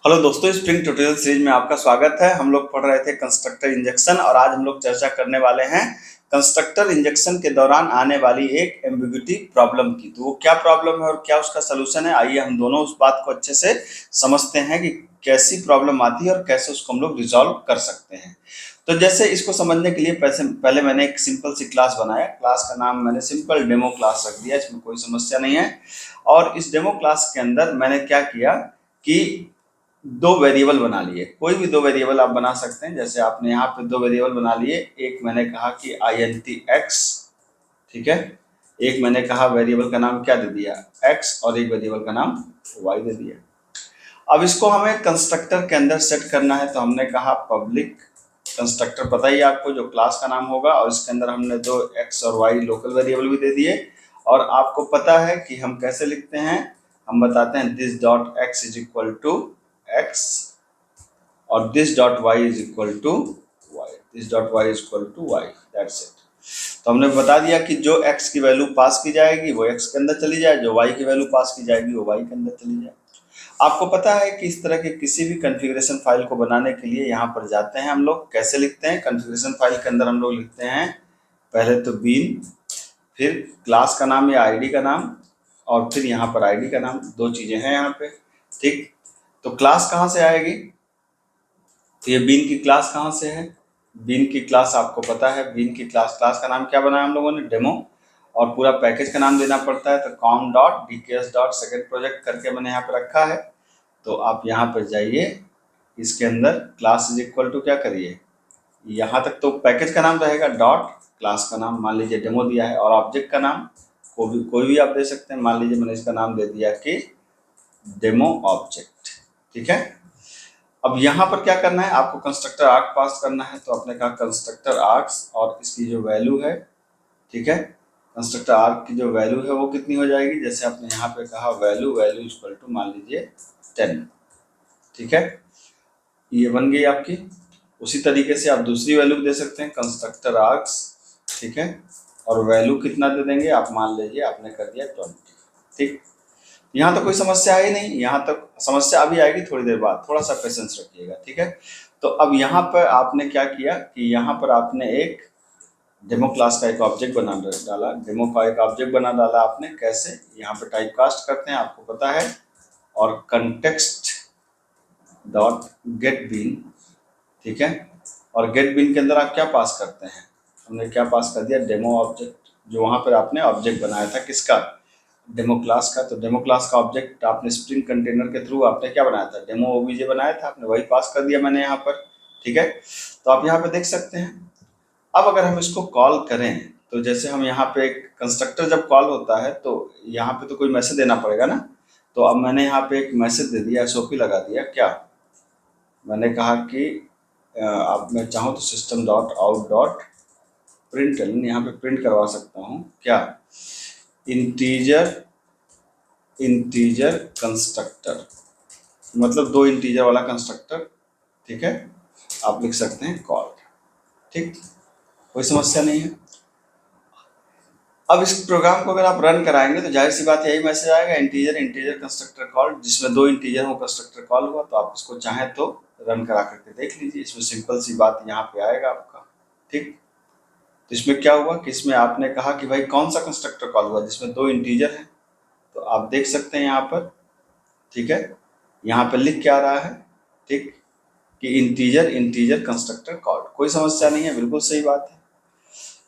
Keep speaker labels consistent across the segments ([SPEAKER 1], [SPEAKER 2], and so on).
[SPEAKER 1] Hello दोस्तों, spring tutorial series में आपका स्वागत है। हम लोग पढ़ रहे थे कंस्ट्रक्टर इंजेक्शन और आज हम लोग चर्चा करने वाले हैं कंस्ट्रक्टर इंजेक्शन के दौरान आने वाली एक एम्बिग्युइटी प्रॉब्लम की। तो वो क्या प्रॉब्लम है और क्या उसका सलूशन है, आइए हम दोनों उस बात को अच्छे से समझते हैं कि कैसी प्रॉब्लम आती है और कैसे उसको हम लोग रिजॉल्व कर सकते हैं। तो जैसे इसको समझने के लिए पहले मैंने एक सिंपल सी क्लास बनाया। क्लास का नाम मैंने सिंपल डेमो क्लास रख दिया, इसमें कोई समस्या नहीं है। और इस डेमो क्लास के अंदर मैंने क्या किया कि दो वेरिएबल बना लिए। कोई भी दो वेरिएबल आप बना सकते हैं। जैसे आपने यहाँ पे दो वेरिएबल बना लिए, एक मैंने कहा कि int x, ठीक है। एक मैंने कहा वेरिएबल का नाम क्या दे दिया, x, और एक वेरिएबल का नाम y दे दिया। अब इसको हमें कंस्ट्रक्टर के अंदर सेट करना है, तो हमने कहा पब्लिक कंस्ट्रक्टर, पता ही आपको, जो क्लास का नाम होगा, और इसके अंदर हमने दो x और y लोकल वेरिएबल भी दे दिए। और आपको पता है कि हम कैसे लिखते हैं, हम बताते हैं this dot x is equal to x और this dot y is equal to y, this dot y is equal to y, that's it. तो हमने बता दिया कि जो x की वैल्यू पास की जाएगी वो x के अंदर चली जाए, जो y की वैल्यू पास की जाएगी वो y के अंदर चली जाए। आपको पता है कि इस तरह के किसी भी कॉन्फ़िगरेशन फाइल को बनाने के लिए यहाँ पर जाते हैं हम लोग, कैसे लिखते हैं। कॉन्फ़िगरेशन फाइल के अंदर हम लोग लिखते हैं पहले तो बीन, फिर क्लास का नाम या आईडी का नाम, और फिर यहाँ पर आईडी का नाम। दो चीज़ें हैं यहाँ पे, ठीक। तो क्लास कहाँ से आएगी, तो ये बीन की क्लास कहाँ से है, बीन की क्लास आपको पता है। बीन की क्लास का नाम क्या बनाया हम लोगों ने, डेमो। और पूरा पैकेज का नाम देना पड़ता है, तो com dot dks dot second project करके मैंने यहाँ पे रखा है। तो आप यहाँ पर जाइए, इसके अंदर क्लास इज इक्वल टू क्या करिए, यहाँ तक तो पैकेज का नाम रहेगा, डॉट क्लास का नाम मान लीजिए डेमो दिया है, और ऑब्जेक्ट का नाम कोई भी आप दे सकते हैं। मान लीजिए मैंने इसका नाम दे दिया कि डेमो ऑब्जेक्ट, ठीक है। अब यहाँ पर क्या करना है, आपको कंस्ट्रक्टर आर्क पास करना है। तो आपने कहा कंस्ट्रक्टर आर्क्स, और इसकी जो वैल्यू है, ठीक है, कंस्ट्रक्टर आर्क की जो वैल्यू है वो कितनी हो जाएगी। जैसे आपने यहाँ पे कहा वैल्यू इक्वल टू मान लीजिए 10, ठीक है, ये बन गई आपकी। उसी तरीके से आप दूसरी वैल्यू दे सकते हैं, कंस्ट्रक्टर आर्क्स, ठीक है, और वैल्यू कितना दे देंगे, आप मान लीजिए आपने कर दिया 20, ठीक। यहाँ तो कोई समस्या है ही नहीं, यहाँ तक समस्या अभी आएगी थोड़ी देर बाद, थोड़ा सा पेशेंस रखिएगा, ठीक है। तो अब यहाँ पर आपने क्या किया कि यहाँ पर आपने एक डेमो क्लास का एक ऑब्जेक्ट बना डाला, डेमो का एक ऑब्जेक्ट बना डाला आपने। कैसे, यहाँ पर टाइप कास्ट करते हैं, आपको पता है, और कंटेक्स्ट डॉट गेट बीन, ठीक है। और गेट बीन के अंदर आप क्या पास करते हैं, हमने क्या पास कर दिया, डेमो ऑब्जेक्ट, जो वहाँ पर आपने ऑब्जेक्ट बनाया था, किसका, डेमो क्लास का। तो डेमो क्लास का ऑब्जेक्ट आपने स्प्रिंग कंटेनर के थ्रू आपने क्या बनाया था, डेमो ओबीजे बनाया था, आपने वही पास कर दिया मैंने यहाँ पर, ठीक है। तो आप यहाँ पे देख सकते हैं। अब अगर हम इसको कॉल करें, तो जैसे हम यहाँ पे कंस्ट्रक्टर जब कॉल होता है तो यहाँ पे तो कोई मैसेज देना पड़ेगा ना। तो अब मैंने यहाँ पे एक मैसेज दे दिया, एसओपी लगा दिया। क्या मैंने कहा कि अब मैं चाहूँ तो system dot out dot print, यहाँ पे प्रिंट करवा सकता हूँ क्या, इंटीजर कंस्ट्रक्टर, मतलब दो इंटीजर वाला कंस्ट्रक्टर, ठीक है। आप लिख सकते हैं कॉल, ठीक, कोई समस्या नहीं है। अब इस प्रोग्राम को अगर आप रन कराएंगे तो जाहिर सी बात यही मैसेज आएगा, इंटीजर कंस्ट्रक्टर कॉल, जिसमें दो इंटीजर हो कंस्ट्रक्टर कॉल हुआ। तो आप इसको चाहें तो रन करा करके देख लीजिए, इसमें सिंपल सी बात यहाँ पे आएगा आपका, ठीक। तो इसमें क्या हुआ कि इसमें आपने कहा कि भाई कौन सा कंस्ट्रक्टर कॉल हुआ जिसमें दो इंटीजर हैं, तो आप देख सकते हैं यहाँ पर, ठीक है, यहाँ पर लिख क्या रहा है, ठीक, कि इंटीजर कंस्ट्रक्टर कॉल। कोई समस्या नहीं है, बिल्कुल सही बात है।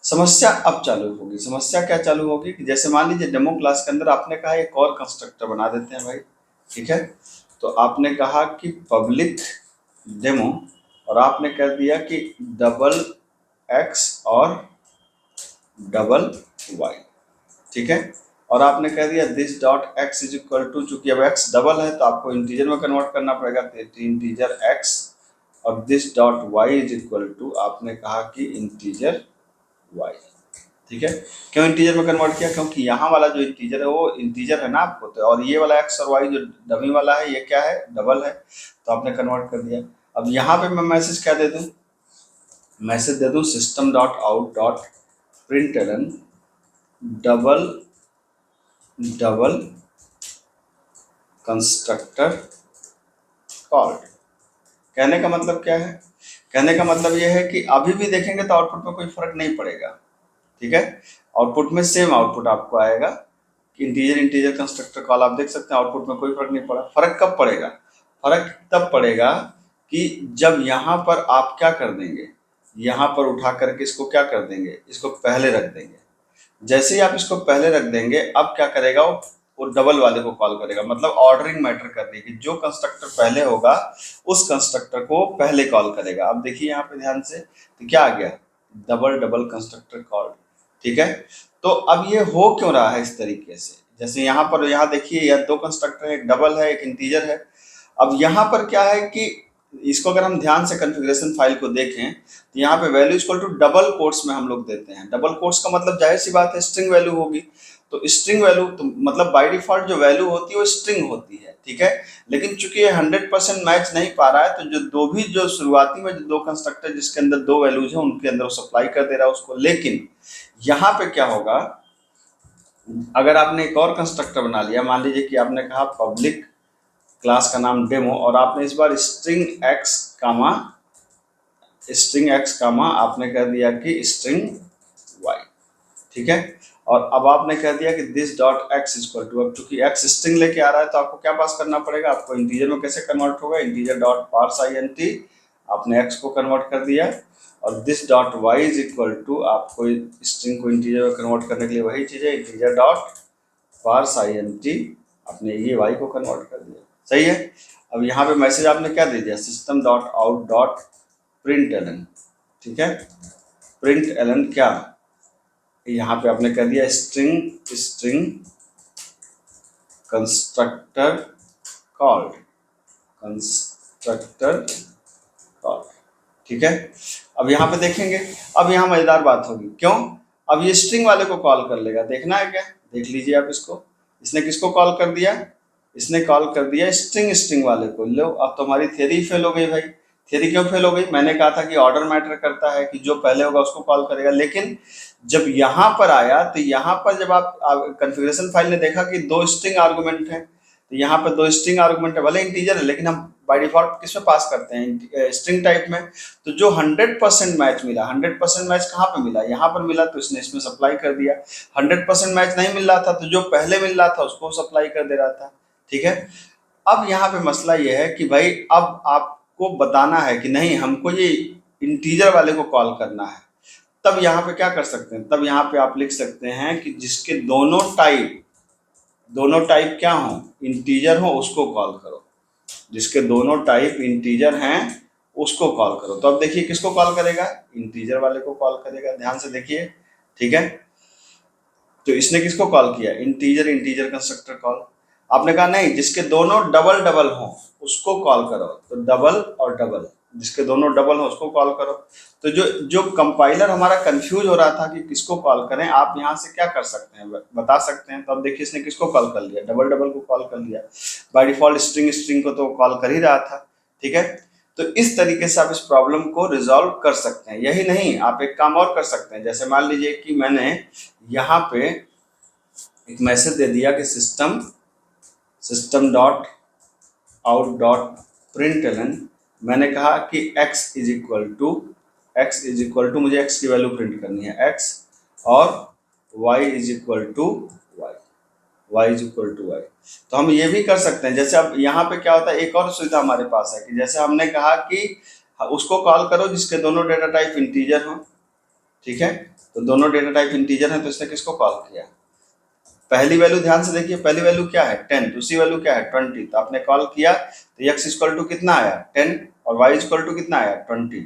[SPEAKER 1] समस्या अब चालू होगी। समस्या क्या चालू होगी कि जैसे मान लीजिए डेमो क्लास के अंदर आपने कहा एक और कंस्ट्रक्टर बना देते हैं भाई, ठीक है। तो आपने कहा कि पब्लिक डेमो, और आपने कर दिया कि डबल एक्स और डबल वाई, ठीक है। और आपने कह दिया this dot X is equal to, चूंकि अब एक्स डबल है तो आपको इंटीजर में कन्वर्ट करना पड़ेगा, इंटीजर एक्स, और this dot Y is equal to, आपने कहा कि इंटीजर वाई, ठीक है। क्यों इंटीजर में कन्वर्ट किया, क्योंकि यहाँ वाला जो इंटीजर है वो इंटीजर है ना आपको, तो और ये वाला एक्स और वाई जो डमी वाला है ये क्या है, डबल है, तो आपने कन्वर्ट कर दिया। अब यहाँ पे मैं मैसेज क्या दे दूँ, मैसेज दे दूँ system dot out dot println double constructor called. कहने का मतलब क्या है? कहने का मतलब यह है कि अभी भी देखेंगे तो आउटपुट में कोई फर्क नहीं पड़ेगा, ठीक है। आउटपुट में सेम आउटपुट आपको आएगा कि इंटीजर इंटीजर कंस्ट्रक्टर कॉल, आप देख सकते हैं आउटपुट में कोई फर्क नहीं पड़ा। फर्क कब पड़ेगा? फर्क तब पड़ेगा कि जब यहाँ पर आप क्या कर देंगे, यहाँ पर उठा करके इसको क्या कर देंगे, इसको पहले रख देंगे। जैसे ही आप इसको पहले रख देंगे, अब क्या करेगा वो डबल वाले को कॉल करेगा। मतलब ऑर्डरिंग मैटर कर रही है कि जो कंस्ट्रक्टर पहले होगा उस कंस्ट्रक्टर को पहले कॉल करेगा। अब देखिए यहाँ पे ध्यान से, तो क्या आ गया, डबल डबल कंस्ट्रक्टर कॉल, ठीक है। तो अब ये हो क्यों रहा है इस तरीके से? जैसे यहाँ पर, यहाँ देखिए यह दो कंस्ट्रक्टर है, एक डबल है एक इंटीजर है। अब यहाँ पर क्या है कि इसको अगर हम ध्यान से कॉन्फ़िगरेशन फाइल को देखें तो यहाँ पे value equal to double quotes में हम लोग देते हैं। डबल कोट्स का मतलब जाहिर सी बात है स्ट्रिंग वैल्यू होगी। तो स्ट्रिंग वैल्यू तो मतलब बाय डिफॉल्ट जो वैल्यू होती है वो स्ट्रिंग होती है, ठीक है। लेकिन चूंकि ये 100% मैच नहीं पा रहा है, तो जो शुरुआती में जो दो कंस्ट्रक्टर जिसके अंदर दो वैल्यूज है उनके अंदर वो सप्लाई कर दे रहा है उसको। लेकिन यहाँ पे क्या होगा, अगर आपने एक और कंस्ट्रक्टर बना लिया, मान लीजिए कि आपने कहा पब्लिक क्लास का नाम डेमो, और आपने इस बार स्ट्रिंग एक्स कामा आपने कह दिया कि स्ट्रिंग वाई, ठीक है। और अब आपने कह दिया कि this dot X equal to, अब चूंकि एक्स स्ट्रिंग लेके आ रहा है तो आपको क्या पास करना पड़ेगा, आपको इंटीजर में कैसे कन्वर्ट होगा, इंटीजर डॉट पार्स int, आपने एक्स को कन्वर्ट कर दिया। और this dot Y is equal to, आपको स्ट्रिंग को इंटीजर में कन्वर्ट करने के लिए वही चीज़ है, इंटीजर डॉट पार्स int, आपने ये वाई को कन्वर्ट कर दिया, सही है। अब यहाँ पे मैसेज आपने क्या दे दिया, system dot out dot println, ठीक है। प्रिंट एलन क्या, यहाँ पे आपने कर दिया स्ट्रिंग कंस्ट्रक्टर कॉल्ड, ठीक है। अब यहाँ पे देखेंगे, अब यहाँ मजेदार बात होगी, क्यों, अब ये स्ट्रिंग वाले को कॉल कर लेगा, देखना है क्या, देख लीजिए आप इसको। इसने किसको कॉल कर दिया, इसने कॉल कर दिया स्ट्रिंग वाले को। लो अब तो हमारी थ्योरी फेल हो गई भाई। थ्योरी क्यों फेल हो गई, मैंने कहा था कि ऑर्डर मैटर करता है कि जो पहले होगा उसको कॉल करेगा। लेकिन जब यहाँ पर आया तो यहाँ पर जब आप कॉन्फ़िगरेशन फाइल ने देखा कि दो स्ट्रिंग आर्गुमेंट है, तो यहाँ पर दो स्ट्रिंग आर्गुमेंट है, भले इंटीजर है लेकिन हम बाय डिफॉल्ट किस में पास करते हैं, स्ट्रिंग टाइप में। तो जो 100% मैच मिला, 100% मैच कहाँ पे मिला, यहाँ पर मिला, तो इसने इसमें सप्लाई कर दिया। 100% मैच नहीं मिल रहा था तो जो पहले मिल रहा था उसको सप्लाई कर दे रहा था, ठीक है। अब यहाँ पे मसला ये है कि भाई अब आपको बताना है कि नहीं, हमको ये इंटीजर वाले को कॉल करना है। तब यहाँ पे क्या कर सकते हैं, तब यहाँ पे आप लिख सकते हैं कि जिसके दोनों टाइप क्या हो, इंटीजर हो, उसको कॉल करो। जिसके दोनों टाइप इंटीजर हैं उसको कॉल करो। तो अब देखिए किसको कॉल करेगा, इंटीजर वाले को कॉल करेगा, ध्यान से देखिए, ठीक है। तो इसने किसको कॉल किया, इंटीजर कंस्ट्रक्टर कॉल। आपने कहा नहीं, जिसके दोनों डबल हो उसको कॉल करो, तो डबल और डबल, जिसके दोनों डबल हो उसको कॉल करो। तो जो कंपाइलर हमारा कंफ्यूज हो रहा था कि किसको कॉल करें, आप यहाँ से क्या कर सकते हैं, बता सकते हैं। तो अब देखिए इसने किसको कॉल कर लिया, डबल को कॉल कर लिया। बाय डिफॉल्ट स्ट्रिंग को तो कॉल कर ही रहा था, ठीक है। तो इस तरीके से आप इस प्रॉब्लम को रिजॉल्व कर सकते हैं। यही नहीं, आप एक काम और कर सकते हैं। जैसे मान लीजिए कि मैंने यहाँ पे एक मैसेज दे दिया कि system dot out dot println, मैंने कहा कि x इज इक्वल टू मुझे x की वैल्यू प्रिंट करनी है x, और y is equal to y। तो हम ये भी कर सकते हैं। जैसे अब यहाँ पे क्या होता है, एक और सुविधा हमारे पास है कि जैसे हमने कहा कि उसको कॉल करो जिसके दोनों डेटा टाइप इंटीजर हो, ठीक है। तो दोनों डेटा टाइप इंटीजर हैं, तो इसने किसको कॉल किया, पहली वैल्यू ध्यान से देखिए, पहली वैल्यू क्या है 10, दूसरी वैल्यू क्या है 20। तो आपने कॉल किया तो x इक्वल टू कितना आया 10 और y इक्वल टू कितना आया 20।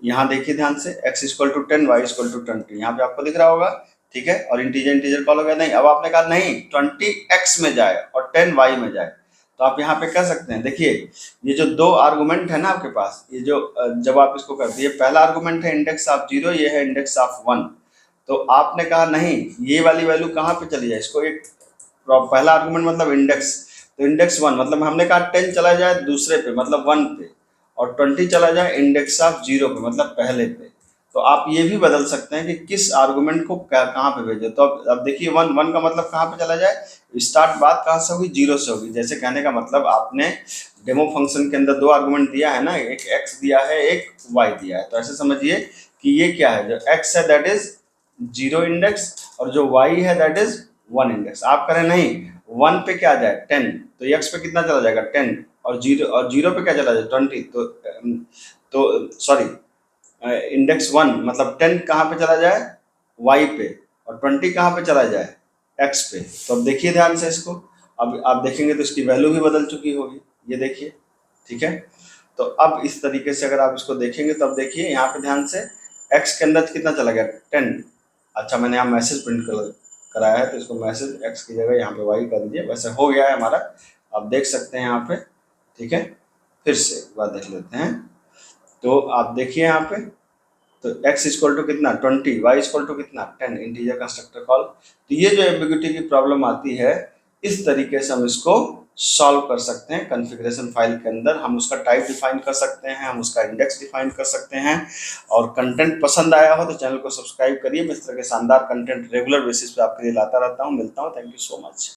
[SPEAKER 1] यहाँ देखिए ध्यान से, x equal to 10, y equal to 20, यहाँ पे आपको दिख रहा होगा, ठीक है। और इंटीजर कॉल हो गया। नहीं, अब आपने कहा नहीं 20x में जाए और 10y में जाए, तो आप यहाँ पे कह सकते हैं, देखिए ये जो दो आर्गुमेंट है ना आपके पास, ये जो जब आप इसको करते हैं, पहला आर्गुमेंट है इंडेक्स ऑफ 0, ये है इंडेक्स ऑफ 1। तो आपने कहा नहीं, ये वाली वैल्यू कहाँ पे चली जाए, इसको एक पहला आर्गुमेंट मतलब इंडेक्स, तो इंडेक्स 1 मतलब हमने कहा 10 चला जाए दूसरे पे मतलब 1 पे, और 20 चला जाए इंडेक्स ऑफ 0 पे मतलब पहले पे। तो आप ये भी बदल सकते हैं कि किस आर्गुमेंट को कहाँ पे भेजे। तो अब देखिए 1 का मतलब कहाँ पे चला जाए, स्टार्ट बात कहाँ से होगी, 0 से होगी। जैसे कहने का मतलब आपने डेमो फंक्शन के अंदर दो आर्गुमेंट दिया है ना, एक x दिया है, एक y दिया है। तो ऐसे समझिए कि ये क्या है, जो x है दैट इज 0 इंडेक्स और जो y है दैट इज 1 इंडेक्स। आप करें नहीं, 1 पे क्या आ जाए 10, तो x पे कितना चला जाएगा 10, और 0 पे क्या चला जाए 20। तो सॉरी, इंडेक्स 1 मतलब 10 कहाँ पे चला जाए y पे, और 20 कहाँ पे चला जाए x पे। तो अब देखिए ध्यान से इसको, अब आप देखेंगे तो इसकी वैल्यू भी बदल चुकी होगी, ये देखिए, ठीक है। तो अब इस तरीके से अगर आप इसको देखेंगे तो अब देखिए यहाँ पे ध्यान से x के अंदर कितना चला गया 10। अच्छा, मैंने यहाँ मैसेज प्रिंट कराया है तो इसको मैसेज x की जगह यहाँ पे y कर दीजिए, वैसे हो गया है हमारा, आप देख सकते हैं यहाँ पे, ठीक है। फिर से एक बार देख लेते हैं, तो आप देखिए यहाँ पे, तो x इक्वल टू कितना 20, y इक्वल टू कितना 10, इंटीजर कंस्ट्रक्टर कॉल। तो ये जो एम्बिग्यूटी की प्रॉब्लम आती है, इस तरीके से हम इसको सॉल्व कर सकते हैं। कॉन्फ़िगरेशन फाइल के अंदर हम उसका टाइप डिफाइन कर सकते हैं, हम उसका इंडेक्स डिफाइन कर सकते हैं। और कंटेंट पसंद आया हो तो चैनल को सब्सक्राइब करिए, मैं इस तरह के शानदार कंटेंट रेगुलर बेसिस पे आपके लिए लाता रहता हूँ। मिलता हूँ, थैंक यू सो मच।